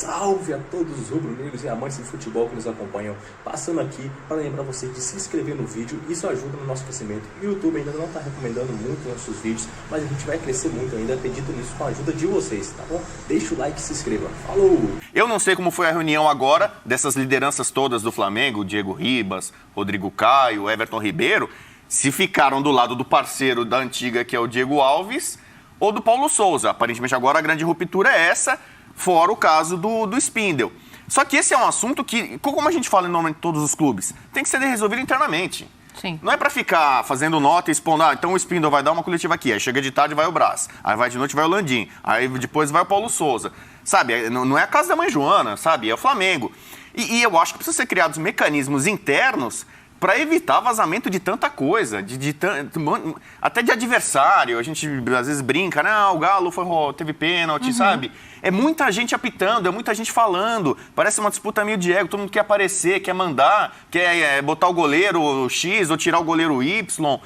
Salve a todos os rubro-negros e amantes de futebol que nos acompanham. Passando aqui para lembrar você de se inscrever no vídeo, isso ajuda no nosso crescimento. O YouTube ainda não está recomendando muito nossos vídeos, mas a gente vai crescer muito ainda, acredito nisso, com a ajuda de vocês, tá bom? Deixa o like e se inscreva. Falou! Eu não sei como foi a reunião agora dessas lideranças todas do Flamengo, Diego Ribas, Rodrigo Caio, Everton Ribeiro, se ficaram do lado do parceiro da antiga, que é o Diego Alves, ou do Paulo Souza. Aparentemente agora a grande ruptura é essa, fora o caso do Spindle. Só que esse é um assunto que, como a gente fala em nome de todos os clubes, tem que ser resolvido internamente. Sim. Não é para ficar fazendo nota e expondo, então o Spindle vai dar uma coletiva aqui, aí chega de tarde vai o Brás, aí vai de noite vai o Landim, aí depois vai o Paulo Souza. Sabe, não é a casa da mãe Joana, sabe, é o Flamengo. E eu acho que precisam ser criados mecanismos internos para evitar vazamento de tanta coisa, até de adversário. A gente às vezes brinca, o Galo teve pênalti, sabe? É muita gente apitando, é muita gente falando. Parece uma disputa meio de ego, todo mundo quer aparecer, quer mandar, quer botar o goleiro X ou tirar o goleiro Y,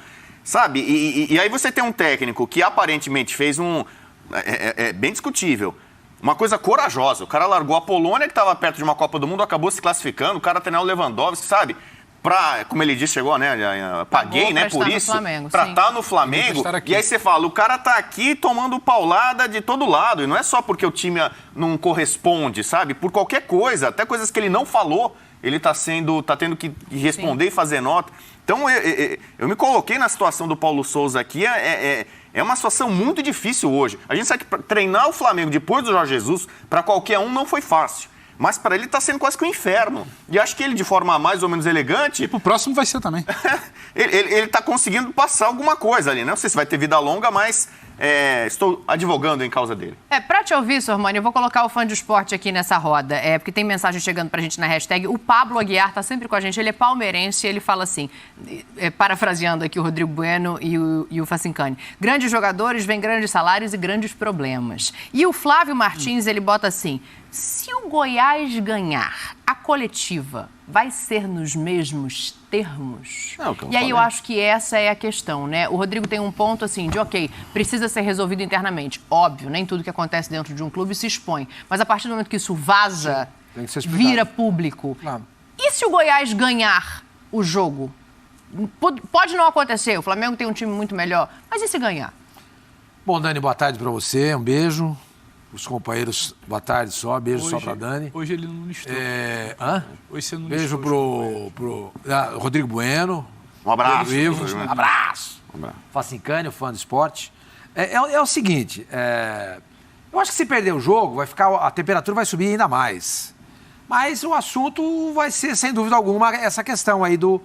sabe? E aí você tem um técnico que aparentemente fez é bem discutível, uma coisa corajosa. O cara largou a Polônia, que estava perto de uma Copa do Mundo, acabou se classificando, o cara treinou o Lewandowski, sabe? Como ele disse, chegou, né? Paguei, né? Por isso, para estar no Flamengo. E aí você fala, o cara tá aqui tomando paulada de todo lado. E não é só porque o time não corresponde, sabe? Por qualquer coisa, até coisas que ele não falou, ele tá tendo que responder e fazer nota. Então, eu me coloquei na situação do Paulo Souza aqui. É uma situação muito difícil hoje. A gente sabe que treinar o Flamengo depois do Jorge Jesus, para qualquer um, não foi fácil. Mas para ele está sendo quase que um inferno. E acho que ele, de forma mais ou menos elegante... E pro próximo vai ser também. ele está conseguindo passar alguma coisa ali. Não sei se vai ter vida longa, mas estou advogando em causa dele. Para te ouvir, Sormani, eu vou colocar o fã de esporte aqui nessa roda. Porque tem mensagem chegando pra gente na hashtag. O Pablo Aguiar está sempre com a gente. Ele é palmeirense e ele fala assim, parafraseando aqui o Rodrigo Bueno e o Facincani. Grandes jogadores, vêm grandes salários e grandes problemas. E o Flávio Martins, ele bota assim... Se o Goiás ganhar, a coletiva vai ser nos mesmos termos? E aí eu acho que essa é a questão, né? O Rodrigo tem um ponto assim de, precisa ser resolvido internamente. Óbvio, nem tudo que acontece dentro de um clube se expõe. Mas a partir do momento que isso vaza, vira público. Claro. E se o Goiás ganhar o jogo? Pode não acontecer, o Flamengo tem um time muito melhor. Mas e se ganhar? Bom, Dani, boa tarde pra você, um beijo. Os companheiros, boa tarde só, beijo hoje, só pra Dani. Hoje ele não listou. Hoje você não beijo listou. pro Rodrigo Bueno. Um abraço. Um abraço. Facincani, o fã do esporte. É o seguinte, eu acho que se perder o jogo, a temperatura vai subir ainda mais. Mas o assunto vai ser, sem dúvida alguma, essa questão aí do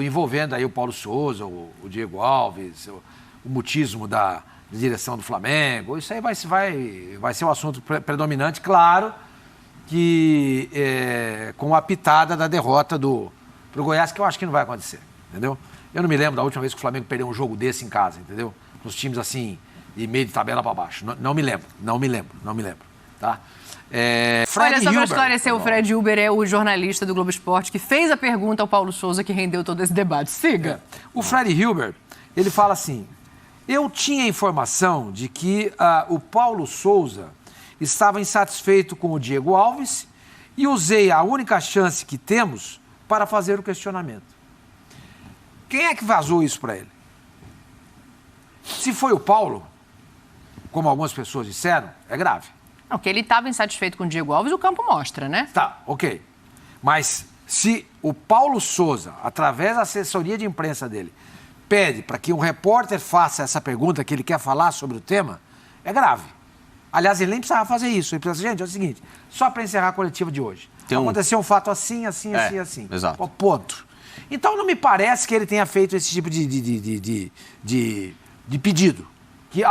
envolvendo aí o Paulo Souza, o Diego Alves, o mutismo da direção do Flamengo. Isso aí vai ser um assunto predominante, claro, que com a pitada da derrota pro Goiás, que eu acho que não vai acontecer, entendeu? Eu não me lembro da última vez que o Flamengo perdeu um jogo desse em casa, entendeu? Nos times assim, de meio de tabela para baixo. Não me lembro, tá? Olha, só para esclarecer, o Fred Huber é o jornalista do Globo Esporte que fez a pergunta ao Paulo Souza que rendeu todo esse debate. Siga. O Fred Huber, ele fala assim... Eu tinha informação de que o Paulo Souza estava insatisfeito com o Diego Alves e usei a única chance que temos para fazer o questionamento. Quem é que vazou isso para ele? Se foi o Paulo, como algumas pessoas disseram, é grave. Não, que ele estava insatisfeito com o Diego Alves, o campo mostra, né? Tá, ok. Mas se o Paulo Souza, através da assessoria de imprensa dele, pede para que um repórter faça essa pergunta, que ele quer falar sobre o tema, é grave. Aliás, ele nem precisava fazer isso. Ele precisava, gente, é o seguinte, só para encerrar a coletiva de hoje. Aconteceu um fato assim. Exato. Ponto. Então, não me parece que ele tenha feito esse tipo de pedido. Que,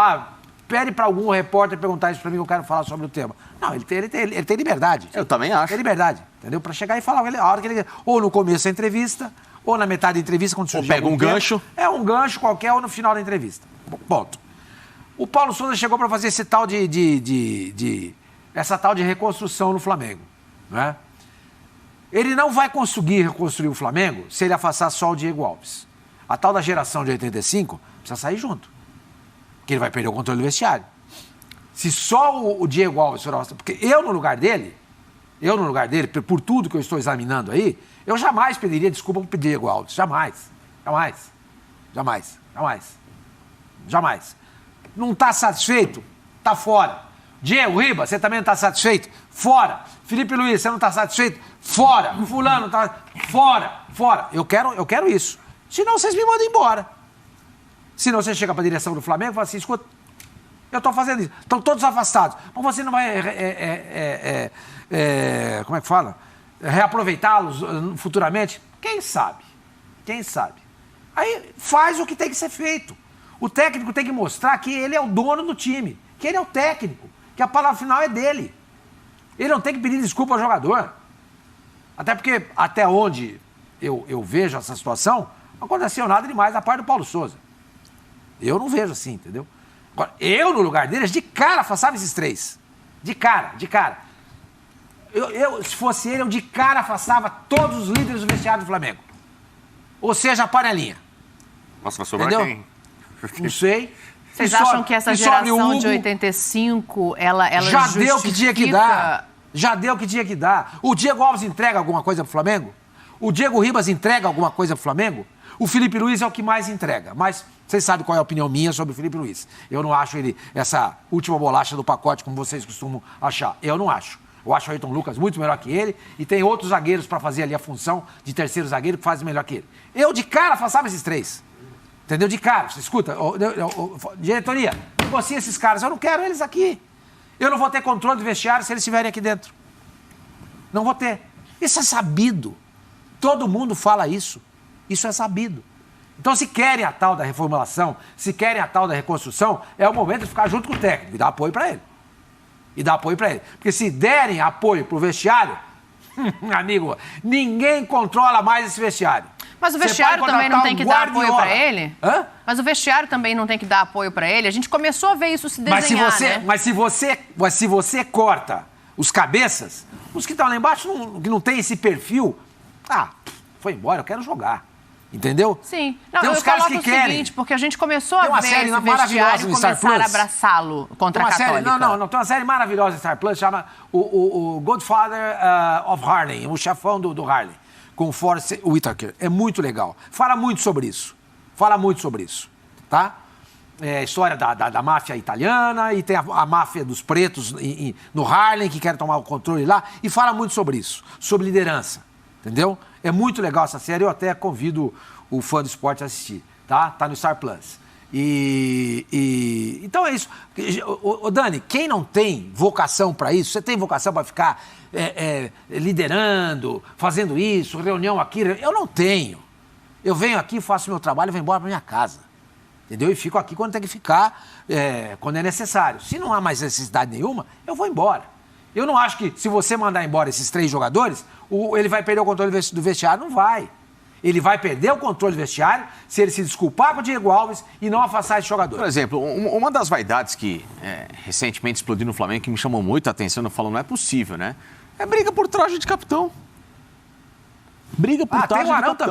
pede para algum repórter perguntar isso para mim, eu quero falar sobre o tema. Não, ele tem liberdade. Eu também acho. Tem liberdade, entendeu? Para chegar e falar a hora que ele... Ou no começo da entrevista... Ou na metade da entrevista, quando surgiu. Ou pega um gancho. Um gancho qualquer, ou no final da entrevista. Ponto. O Paulo Souza chegou para fazer essa tal de reconstrução no Flamengo. Né? Ele não vai conseguir reconstruir o Flamengo se ele afastar só o Diego Alves. A tal da geração de 85 precisa sair junto. Porque ele vai perder o controle do vestiário. Se só o Diego Alves for afastado, porque eu no lugar dele, por tudo que eu estou examinando aí, eu jamais pediria desculpa pro Diego Alves. Jamais. Não está satisfeito? Tá fora. Diego Ribas, você também não está satisfeito? Fora. Felipe Luiz, você não está satisfeito? Fora. Fulano, tá... Fora. Eu quero isso. Senão vocês me mandam embora. Senão você chega para a direção do Flamengo e fala assim, escuta, eu estou fazendo isso. Estão todos afastados. Mas você não vai... como é que fala? Reaproveitá-los futuramente? Quem sabe? Aí faz o que tem que ser feito. O técnico tem que mostrar que ele é o dono do time, que ele é o técnico, que a palavra final é dele. Ele não tem que pedir desculpa ao jogador. Até porque, até onde eu vejo essa situação, não aconteceu nada demais da parte do Paulo Souza. Eu não vejo assim, entendeu? Agora, eu, no lugar deles, de cara afastava esses 3. De cara. Se fosse ele, eu de cara afastava todos os líderes do vestiário do Flamengo. Ou seja, a panelinha. Nossa, vai sobrar entendeu? quem? Não sei. Vocês acham que essa geração de 85, ela já justifica... deu o que tinha que dar. Já deu o que tinha que dar. O Diego Alves entrega alguma coisa pro Flamengo? O Diego Ribas entrega alguma coisa pro Flamengo? O Felipe Luiz é o que mais entrega. Mas vocês sabem qual é a opinião minha sobre o Felipe Luiz. Eu não acho ele essa última bolacha do pacote, como vocês costumam achar. Eu não acho. Eu acho o Ayrton Lucas muito melhor que ele e tem outros zagueiros para fazer ali a função de terceiro zagueiro que fazem melhor que ele. Eu, de cara, afastava esses 3. Entendeu? De cara. Você escuta, diretoria, negocia esses caras. Eu não quero eles aqui. Eu não vou ter controle do vestiário se eles estiverem aqui dentro. Não vou ter. Isso é sabido. Todo mundo fala isso. Isso é sabido. Então, se querem a tal da reformulação, se querem a tal da reconstrução, é o momento de ficar junto com o técnico e dar apoio para ele. Porque se derem apoio pro vestiário, amigo, ninguém controla mais esse vestiário. Mas o vestiário também não tem que dar apoio para ele? Hã? Mas o vestiário também não tem que dar apoio para ele? A gente começou a ver isso se desenhar, mas se você corta os cabeças, os que estão lá embaixo, que não tem esse perfil, foi embora, eu quero jogar. Entendeu? Sim. Não, tem uns caras que querem. Seguinte, porque a gente começou a ver esse vestiário e começar a abraçá-lo contra a Católica. Não. Tem uma série maravilhosa no Star Plus, chama o Godfather of Harlem, o chefão do Harlem, com o Forrest Whitaker. É muito legal. Fala muito sobre isso, tá? É a história da máfia italiana e tem a máfia dos pretos no Harlem, que querem tomar o controle lá, e fala muito sobre isso, sobre liderança, entendeu? É muito legal essa série, eu até convido o fã do esporte a assistir, tá? Tá no Star Plus. Então é isso. Dani, quem não tem vocação para isso, você tem vocação para ficar liderando, fazendo isso, reunião aqui, eu não tenho. Eu venho aqui, faço meu trabalho e vou embora para minha casa. Entendeu? E fico aqui quando tem que ficar, quando é necessário. Se não há mais necessidade nenhuma, eu vou embora. Eu não acho que se você mandar embora esses 3 jogadores, ele vai perder o controle do vestiário. Não vai. Ele vai perder o controle do vestiário se ele se desculpar com o Diego Alves e não afastar esse jogador. Por exemplo, uma das vaidades que recentemente explodiu no Flamengo, que me chamou muito a atenção, eu falo, não é possível, né? É briga por traje de capitão. Briga por traje de capitão.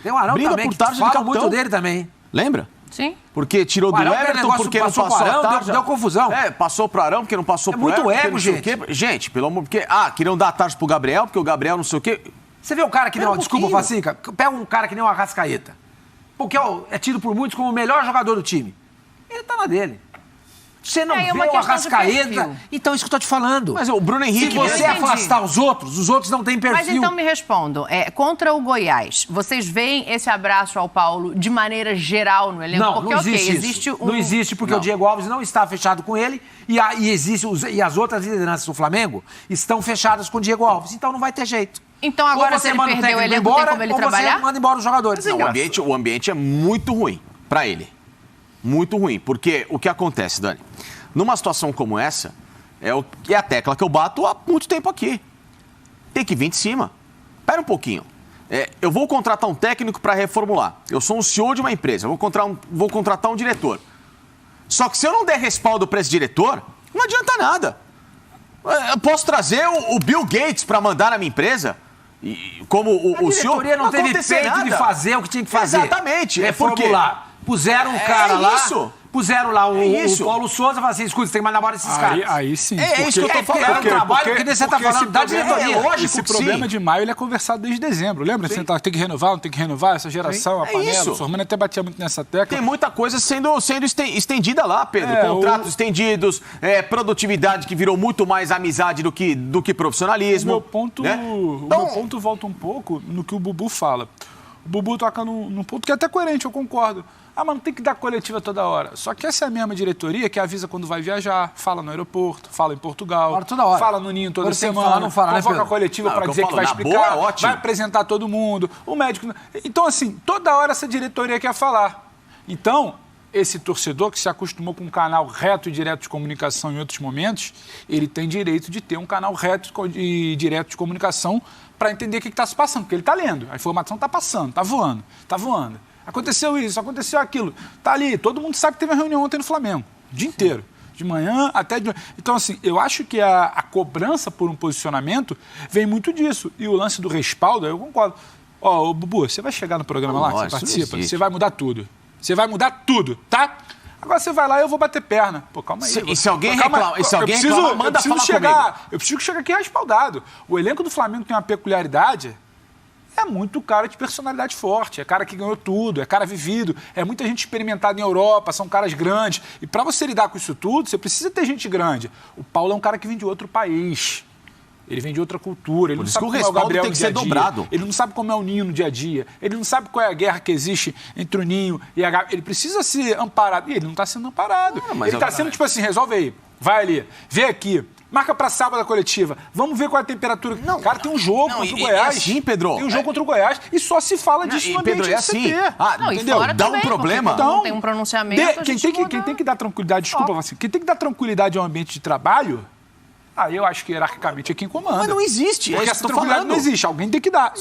Tem o Arão briga também, por traje de fala capitão. muito dele também. Lembra? Sim. Porque tirou do Everton, porque não passou pro Arão, a tarja. deu confusão. Passou pro Arão, porque não passou pro Everton. É muito ego, não sei o quê. Gente, pelo amor... Porque, queriam dar a tarja pro Gabriel, porque o Gabriel não sei o quê. Você vê o cara que não... Desculpa, Facinca. Pega um cara que nem o Arrascaeta. Porque é tido por muitos como o melhor jogador do time. Ele tá na dele. Você não vê o Arrascaeta... Então, isso que eu tô te falando. Mas o Bruno Henrique... Se você afastar os outros não têm perfil. Mas então me respondam, contra o Goiás, vocês veem esse abraço ao Paulo de maneira geral no elenco? Não, porque, não existe isso. Não existe, porque o Diego Alves não está fechado com ele e as outras lideranças do Flamengo estão fechadas com o Diego Alves. Então não vai ter jeito. Então agora, se ele perder o elenco, tem como ele trabalhar? Você manda embora os jogadores. O ambiente é muito ruim para ele. Muito ruim. Porque o que acontece, Dani? Numa situação como essa, é a tecla que eu bato há muito tempo aqui. Tem que vir de cima. Espera um pouquinho. Eu vou contratar um técnico para reformular. Eu sou um CEO de uma empresa. Vou contratar um diretor. Só que se eu não der respaldo para esse diretor, não adianta nada. Eu posso trazer o Bill Gates para mandar na minha empresa, como o CEO. A diretoria não teve peito de fazer o que tinha que fazer. Exatamente. Reformular. Puseram um cara lá. puseram lá o isso. Paulo Souza e falaram assim, escuta, você tem que mandar embora esses caras. Aí sim. É isso que eu tô falando. É um trabalho que você tá falando da diretoria. lógico Esse que problema sim. de maio ele é conversado desde dezembro. Lembra? Você tem que renovar, não tem que renovar, essa geração, a panela. isso. O Sormani até batia muito nessa tecla. Tem muita coisa sendo estendida lá, Pedro. Contratos estendidos, produtividade que virou muito mais amizade do que profissionalismo. O meu ponto, né? o Então, meu ponto volta um pouco no que o Bubu fala. O Bubu toca num ponto que é até coerente, eu concordo. Ah, mas não tem que dar coletiva toda hora. Só que essa é a mesma diretoria que avisa quando vai viajar, fala no aeroporto, fala em Portugal, Fala toda hora. fala no Ninho toda Quando tem que semana, falar, não fala, né, convoca Pedro? a coletiva Não, para o que eu dizer que falo, vai na explicar, boa é ótimo. vai apresentar todo mundo, o médico... Então, assim, toda hora essa diretoria quer falar. Então, esse torcedor que se acostumou com um canal reto e direto de comunicação em outros momentos, ele tem direito de ter um canal reto e direto de comunicação para entender o que está se passando, porque ele está lendo, a informação está passando, está voando, está voando. Aconteceu isso, aconteceu aquilo, está ali, todo mundo sabe que teve uma reunião ontem no Flamengo, o dia inteiro, de manhã até de noite. Então, assim, eu acho que a cobrança por um posicionamento vem muito disso, e o lance do respaldo, eu concordo. Ó, Bubu, você vai chegar no programa lá, que você participa, você vai mudar tudo. Você vai mudar tudo, tá? Agora você vai lá e eu vou bater perna. Pô, calma aí. E se alguém reclama, manda falar comigo. Eu preciso chegar aqui respaldado. O elenco do Flamengo tem uma peculiaridade. É muito cara de personalidade forte. É cara que ganhou tudo, é cara vivido. É muita gente experimentada em Europa, são caras grandes. E para você lidar com isso tudo, você precisa ter gente grande. O Paulo é um cara que vem de outro país. Ele vem de outra cultura, ele não sabe como é o Gabriel no dia a dia. Ele não sabe como é o Ninho no dia a dia. Ele não sabe qual é a guerra que existe entre o Ninho e a Gabi. Ele precisa ser amparado. E ele não está sendo amparado. Ele está sendo tipo assim, resolve aí. Vai ali, vê aqui. Marca para sábado a coletiva. Vamos ver qual é a temperatura. Não, cara, tem um jogo contra o Goiás. É assim, Pedro. Tem um jogo contra o Goiás e só se fala disso no ambiente Pedro, é assim. Entendeu? Fora Dá também, um problema. Então, tem um pronunciamento. Quem tem que dar tranquilidade, desculpa, assim, quem tem que dar tranquilidade ao ambiente de trabalho... eu acho que hierarquicamente é quem comanda. Mas não existe, porque é isso essa que eu tô tranquilidade falando. não existe, alguém tem que dar.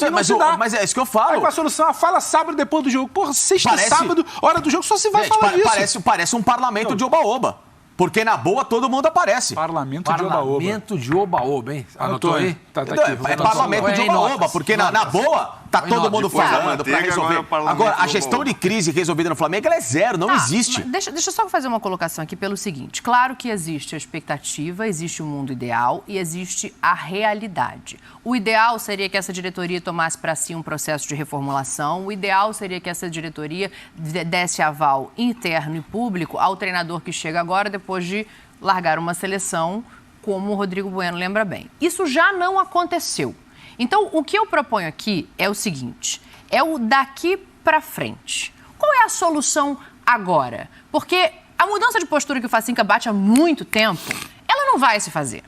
Mas é isso que eu falo. Aí com a solução, fala sábado depois do jogo. Porra, sexta, sábado, hora do jogo, só se vai falar disso. Parece um parlamento de oba-oba. Porque na boa todo mundo aparece. Parlamento de oba-oba. Parlamento de oba-oba, hein? Anotou aí? Tá aqui. É parlamento de oba-oba, porque na boa tá todo mundo falando pra resolver. Agora, a gestão de crise resolvida no Flamengo, ela é zero, não existe. Deixa eu só fazer uma colocação aqui pelo seguinte. Claro que existe a expectativa, existe o mundo ideal e existe a realidade. O ideal seria que essa diretoria tomasse para si um processo de reformulação. O ideal seria que essa diretoria desse aval interno e público ao treinador que chega agora, depois de largar uma seleção, como o Rodrigo Bueno lembra bem. Isso já não aconteceu. Então, o que eu proponho aqui é o seguinte, é o daqui para frente. Qual é a solução agora? Porque a mudança de postura que o Facinca bate há muito tempo, ela não vai se fazer.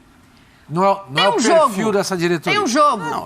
Não é o perfil dessa diretoria.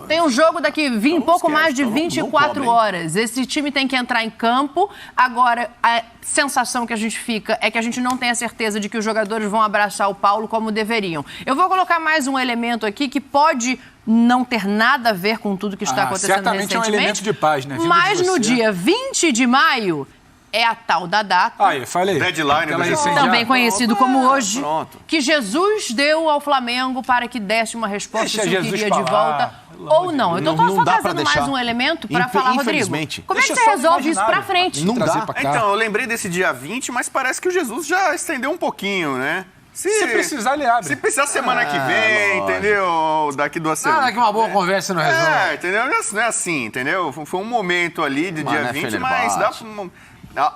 Tem um jogo daqui pouco mais de 24 horas. Esse time tem que entrar em campo. Agora, a sensação que a gente fica é que a gente não tem a certeza de que os jogadores vão abraçar o Paulo como deveriam. Eu vou colocar mais um elemento aqui que pode não ter nada a ver com tudo que está acontecendo certamente recentemente. É um elemento de paz, né? Mas no dia 20 de maio... é a tal da data, falei. Deadline do jogo. também conhecido como hoje, que Jesus deu ao Flamengo para que desse uma resposta se queria de volta ou não. Eu estou só trazendo mais um elemento para falar, Rodrigo. Como é que você resolve isso para frente? Não dá. Então, eu lembrei desse dia 20, mas parece que o Jesus já estendeu um pouquinho, né? Se precisar, ele abre. Se precisar semana que vem, entendeu? Daqui 2 semanas. Daqui uma boa conversa não resolve. Entendeu? Não é assim, entendeu? Foi um momento ali de dia 20, mas dá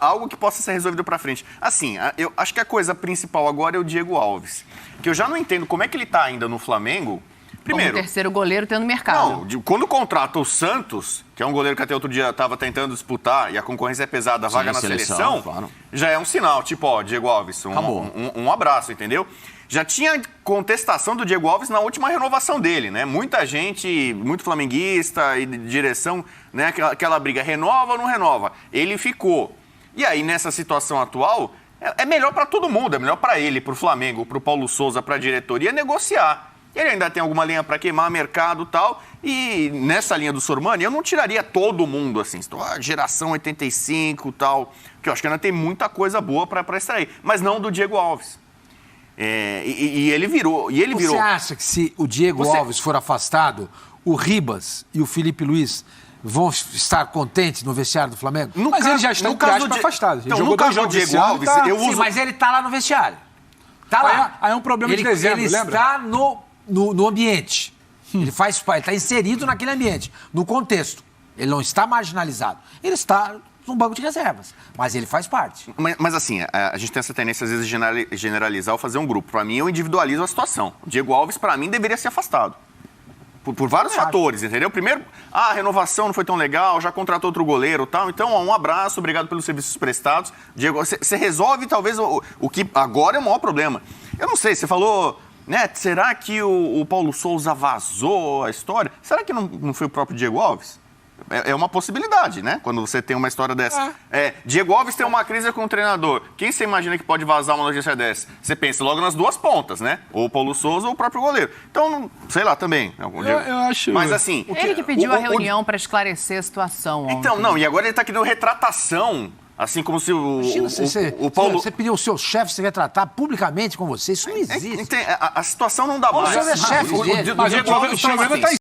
algo que possa ser resolvido pra frente. Assim, eu acho que a coisa principal agora é o Diego Alves. Que eu já não entendo como é que ele tá ainda no Flamengo. Primeiro, como terceiro goleiro tendo mercado. Não, quando contrata o Santos, que é um goleiro que até outro dia estava tentando disputar e a concorrência é pesada, a vaga na seleção, claro. Já é um sinal, tipo, Diego Alves, um abraço, entendeu? Já tinha contestação do Diego Alves na última renovação dele, né? Muita gente, muito flamenguista e de direção, né? Aquela briga, renova ou não renova? Ele ficou. E aí, nessa situação atual, é melhor para todo mundo, é melhor para ele, para o Flamengo, para o Paulo Souza, para a diretoria negociar. Ele ainda tem alguma linha para queimar, mercado e tal. E nessa linha do Sormani, eu não tiraria todo mundo, assim. Geração 85 e tal. Que eu acho que ainda tem muita coisa boa para extrair. Mas não do Diego Alves. E ele virou. Você acha que se o Diego Alves for afastado, o Ribas e o Felipe Luiz vão estar contentes no vestiário do Flamengo? Mas ele já está, entre aspas, afastado. Ele Então, jogou no caso 2 do jogos esse Diego ano, Alves, tá. eu Sim, uso... mas ele tá lá no vestiário. Tá lá. Aí é um problema de dezembro, ele lembra? está no ambiente. Ele está inserido naquele ambiente, no contexto. Ele não está marginalizado. Ele está no banco de reservas, mas ele faz parte. Mas assim, a gente tem essa tendência às vezes de generalizar ou fazer um grupo. Para mim, eu individualizo a situação. O Diego Alves, para mim, deveria ser afastado. Por vários fatores, entendeu? Primeiro, a renovação não foi tão legal, já contratou outro goleiro e tal. Então, um abraço, obrigado pelos serviços prestados. Diego, você resolve talvez o que agora é o maior problema. Eu não sei, você falou, né? Será que o Paulo Souza vazou a história? Será que não foi o próprio Diego Alves? É uma possibilidade, né? Quando você tem uma história dessa. Diego Alves tem uma crise com o treinador. Quem você imagina que pode vazar uma notícia dessa? Você pensa logo nas duas pontas, né? Ou o Paulo Souza ou o próprio goleiro. Então, sei lá, também. Eu acho... Mas assim... Ele que pediu a reunião para esclarecer a situação ontem. Então, não, e agora ele tá querendo retratação. Assim como se Imagina, o Paulo... Você pediu o seu chefe se retratar publicamente com você. Isso não existe. A situação não dá O mais. senhor é chefe dele. Mas o Diego Alves problema chama está em